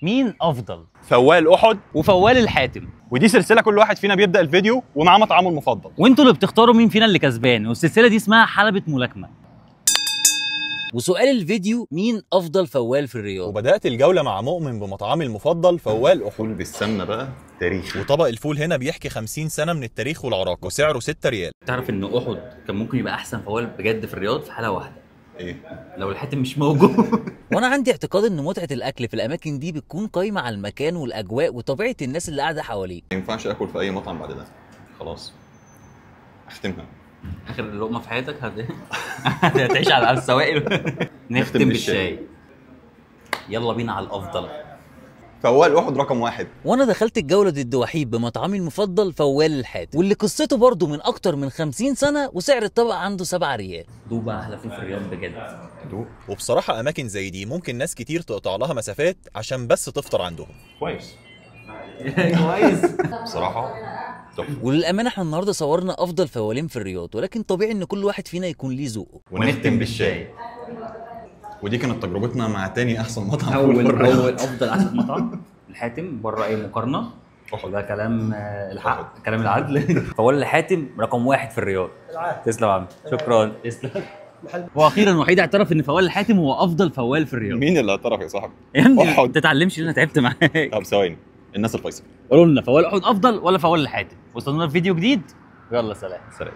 مين افضل؟ فوال احد وفوال الحاتم. ودي سلسله كل واحد فينا بيبدا الفيديو ومعاه مطعمه المفضل، وانتوا اللي بتختاروا مين فينا اللي كسبان، والسلسله دي اسمها حلبة ملاكمه. وسؤال الفيديو مين افضل فوال في الرياض؟ وبدأت الجولة مع مؤمن بمطعمي المفضل فوال أحد. فول بالسمنه بقى تاريخي، وطبق الفول هنا بيحكي 50 سنة من التاريخ والعراقة وسعره 6 ريال. تعرف ان احد كان ممكن يبقى احسن فوال بجد في الرياض في حاله واحده، ايه لو الحاتم مش موجود. وانا عندي اعتقاد ان متعه الاكل في الاماكن دي بتكون قايمه على المكان والاجواء وطبيعه الناس اللي قاعده حواليه. ما ينفعش اكل في اي مطعم بعد ده، خلاص اختمها. اخر لقمه في حياتك هتعيش على السوائل. نختم بالشاي. يلا بينا على الافضل. فوال احد رقم واحد. وانا دخلت الجوله ضد وحيد بمطعمي المفضل فوال الحاتم، واللي قصته برضه من اكتر من 50 سنه وسعر الطبق عنده 7 ريال. دوب بقى احلى فول في الرياض بجد. وبصراحة أماكن زي دي ممكن ناس كتير تقطع لها مسافات عشان بس تفطر عندهم. كويس كويس. بصراحه تحفه. وللامانه احنا النهارده صورنا افضل فوالين في الرياض، ولكن طبيعي ان كل واحد فينا يكون ليه ذوقه. ونختم بالشاي. ودي كانت تجربتنا مع تاني احسن مطعم اول افضل احسن مطعم الحاتم بره اي مقارنه. وده كلام الحق، كلام العدل. فوال الحاتم رقم واحد في الرياض. تسلم يا عم، شكرا. تسلم. واخيرا وحيد اعترف ان فوال الحاتم هو افضل فوال في الرياض. مين اللي اعترف يا صاحبي؟ يا ابني أحد. ما تتعلمش ان انا تعبت معاك. طب ثواني، الناس الفيصل. قولوا لنا فوال احد افضل ولا فوال الحاتم؟ وصلنا في فيديو جديد، يلا سلام. سلام.